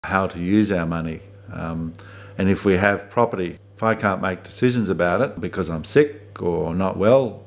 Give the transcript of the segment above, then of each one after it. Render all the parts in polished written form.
how to use our money. And if we have property, if I can't make decisions about it because I'm sick or not well,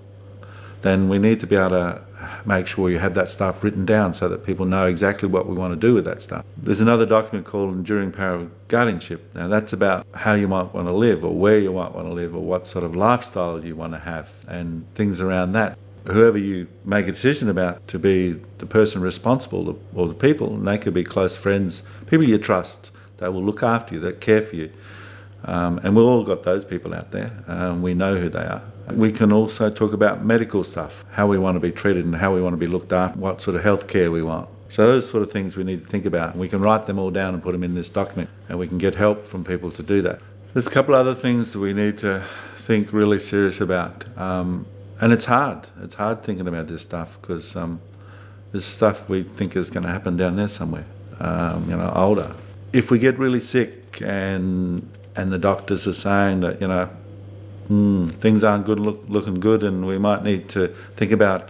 then we need to be able to make sure you have that stuff written down so that people know exactly what we want to do with that stuff. There's another document called Enduring Power of Guardianship. Now that's about how you might want to live, or where you might want to live, or what sort of lifestyle you want to have, and things around that. Whoever you make a decision about to be the person responsible, or the people, and they could be close friends, people you trust, that will look after you, that care for you. And we've all got those people out there. We know who they are. We can also talk about medical stuff, how we want to be treated and how we want to be looked after, what sort of health care we want. So those sort of things we need to think about. We can write them all down and put them in this document, and we can get help from people to do that. There's a couple other things that we need to think really serious about. And it's hard. It's hard thinking about this stuff because there's stuff we think is going to happen down there somewhere, older. If we get really sick and the doctors are saying that, things aren't looking good, and we might need to think about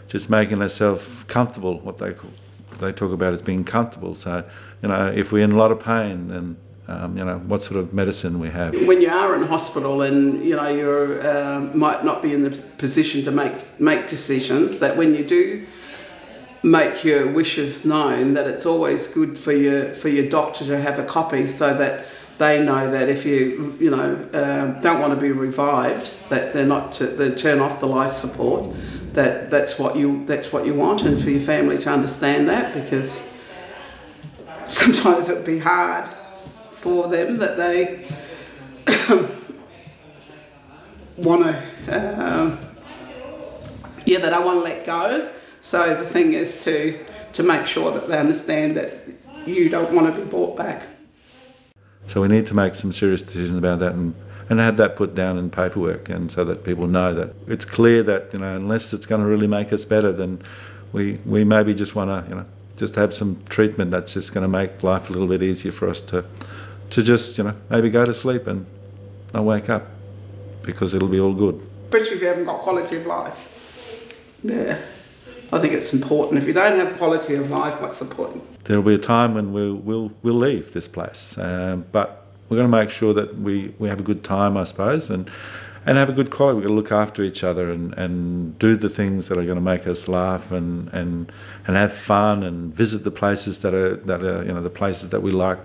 just making ourselves comfortable, what they talk about as being comfortable. So, if we're in a lot of pain, then, what sort of medicine we have. When you are in hospital and, you might not be in the position to make decisions, that when you do make your wishes known, that it's always good for your doctor to have a copy so that they know that if you don't want to be revived, that they turn off the life support, that's what you want, and for your family to understand that, because sometimes it would be hard for them that they want to they don't want to let go. So the thing is to make sure that they understand that you don't want to be brought back. So we need to make some serious decisions about that and have that put down in paperwork, and so that people know that it's clear that, unless it's going to really make us better, then we maybe just want to, just have some treatment that's just going to make life a little bit easier for us to just, maybe go to sleep and not wake up, because it'll be all good. Especially if you haven't got quality of life. Yeah. I think it's important. If you don't have quality of life, what's the point? There'll be a time when we'll leave this place, but we're going to make sure that we have a good time, I suppose, and have a good quality. We've got to look after each other and do the things that are going to make us laugh and have fun, and visit the places that are the places that we like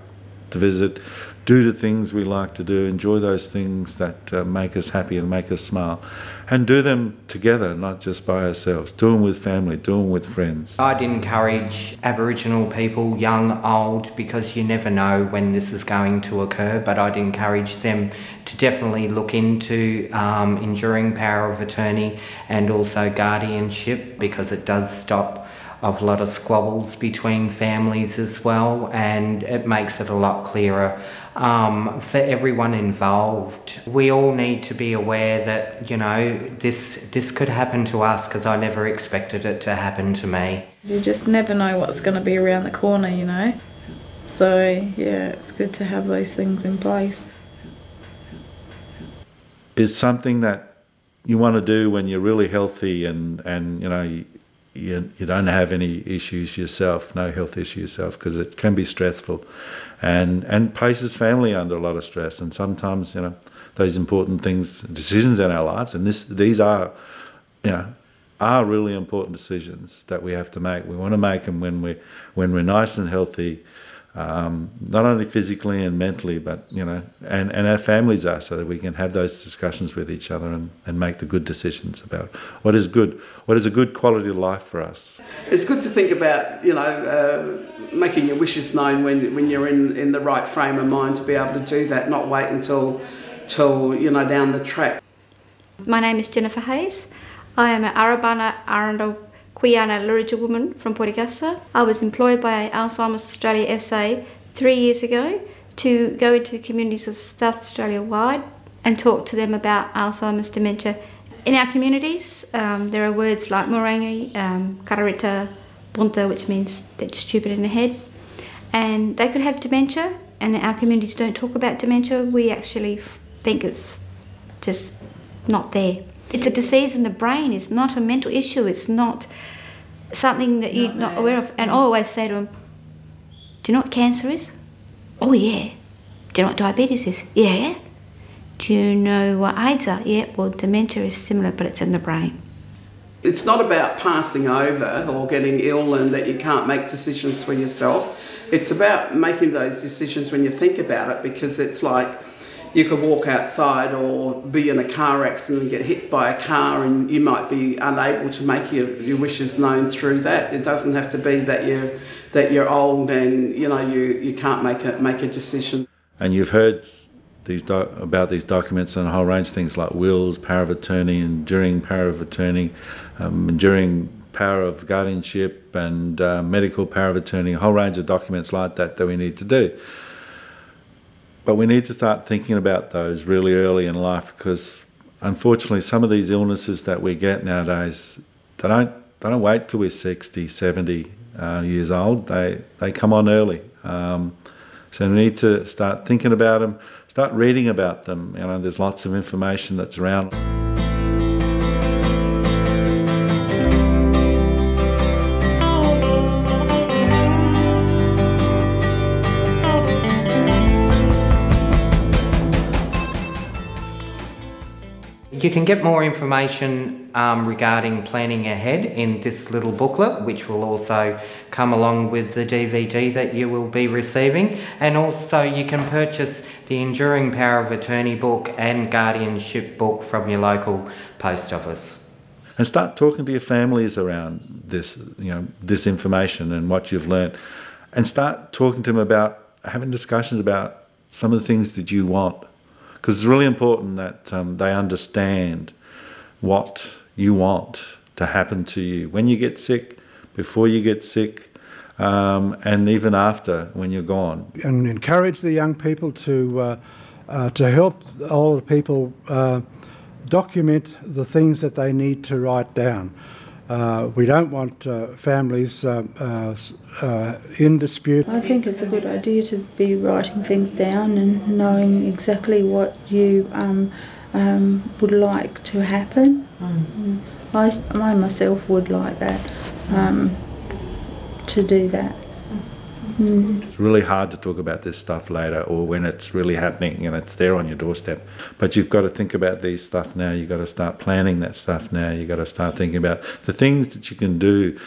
to visit, do the things we like to do, enjoy those things that make us happy and make us smile, and do them together, not just by ourselves. Do them with family, do them with friends. I'd encourage Aboriginal people, young, old, because you never know when this is going to occur, but I'd encourage them to definitely look into enduring power of attorney and also guardianship, because it does stop a lot of squabbles between families as well, and it makes it a lot clearer for everyone involved. We all need to be aware that, this could happen to us, because I never expected it to happen to me. You just never know what's going to be around the corner, So, yeah, it's good to have those things in place. It's something that you want to do when you're really healthy and you don't have any issues yourself, no health issues yourself, because it can be stressful and places family under a lot of stress. And sometimes, those important things, decisions in our lives, and these are really important decisions that we have to make. We want to make them when we're nice and healthy, not only physically and mentally, but, and our families are, so that we can have those discussions with each other and make the good decisions about what is a good quality of life for us. It's good to think about, making your wishes known when you're in the right frame of mind to be able to do that, not wait until down the track. My name is Jennifer Hayes. I am an Arabana Arundel Quiana Lurija woman from Portigassa. I was employed by Alzheimer's Australia SA 3 years ago to go into the communities of South Australia wide and talk to them about Alzheimer's dementia. In our communities, there are words like morangi, kararita, bunta, which means they're stupid in the head, and they could have dementia, and our communities don't talk about dementia. We actually think it's just not there. It's a disease in the brain. It's not a mental issue. It's not something that you're not aware of. And I always say to them, do you know what cancer is? Oh yeah. Do you know what diabetes is? Yeah. Do you know what AIDS are? Yeah. Well, dementia is similar, but it's in the brain. It's not about passing over or getting ill and that you can't make decisions for yourself. It's about making those decisions when you think about it, because it's like you could walk outside or be in a car accident and get hit by a car, and you might be unable to make your wishes known through that. It doesn't have to be that you're old and you can't make a decision. And you've heard about these documents and a whole range of things like wills, power of attorney, enduring power of attorney, enduring power of guardianship, and medical power of attorney, a whole range of documents like that we need to do. But we need to start thinking about those really early in life, because unfortunately some of these illnesses that we get nowadays, they don't wait till we're 60, 70 years old. They come on early. So we need to start thinking about them, start reading about them. There's lots of information that's around. You can get more information regarding planning ahead in this little booklet, which will also come along with the DVD that you will be receiving. And also you can purchase the Enduring Power of Attorney book and Guardianship book from your local post office. And start talking to your families around this, this information and what you've learnt, and start talking to them about having discussions about some of the things that you want. Because it's really important that they understand what you want to happen to you when you get sick, before you get sick, and even after when you're gone. And encourage the young people to help older people document the things that they need to write down. We don't want families in dispute. I think it's a good idea to be writing things down and knowing exactly what you would like to happen. I myself would like that, to do that. It's really hard to talk about this stuff later, or when it's really happening and it's there on your doorstep. But you've got to think about these stuff now. You've got to start planning that stuff now. You've got to start thinking about the things that you can do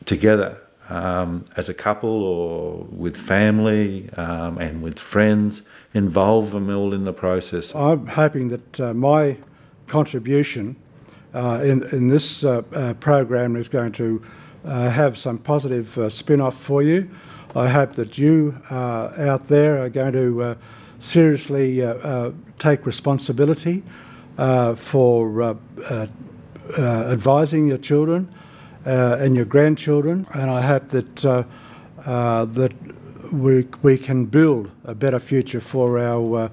together as a couple or with family and with friends. Involve them all in the process. I'm hoping that my contribution in this program is going to have some positive spin-off for you. I hope that you out there are going to seriously take responsibility for advising your children and your grandchildren, and I hope that that we can build a better future for our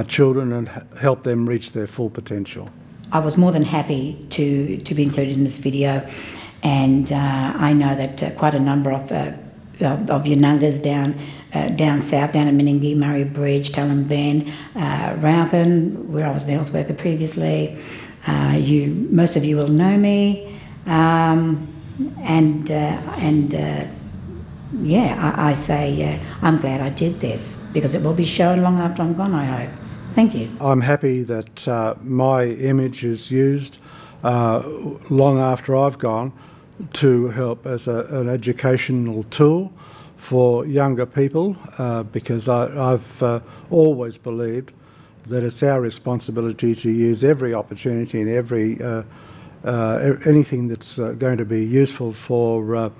children and help them reach their full potential. I was more than happy to be included in this video, and I know that quite a number of Yunungas down south, down at Meningie, Murray Bridge, Talon Bend, Raupen, where I was the health worker previously. Most of you will know me, yeah, I say I'm glad I did this, because it will be shown long after I'm gone, I hope. Thank you. I'm happy that my image is used long after I've gone to help as an educational tool for younger people, because I've always believed that it's our responsibility to use every opportunity and anything that's going to be useful for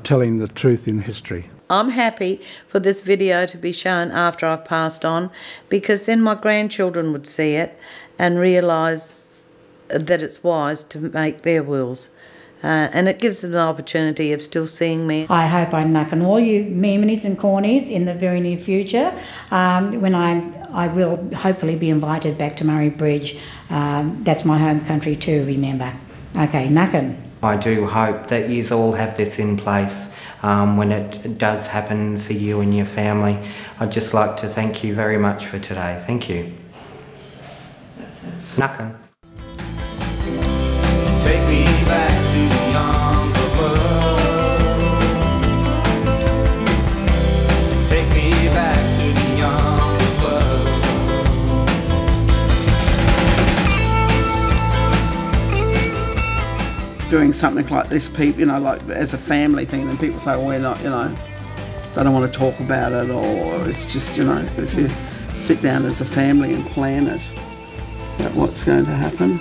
telling the truth in history. I'm happy for this video to be shown after I've passed on, because then my grandchildren would see it and realise that it's wise to make their wills. And it gives them the opportunity of still seeing me. I hope I'm knocking all you memories and cornies in the very near future, when I will hopefully be invited back to Murray Bridge. That's my home country too, remember. Okay, knocking. I do hope that you all have this in place when it does happen for you and your family. I'd just like to thank you very much for today. Thank you. Knocking. Take me back to the arms above. doing something like this, people, you know, like as a family thing, then people say, well, we're not, you know, they don't want to talk about it, or it's just, you know, if you sit down as a family and plan it, about what's going to happen.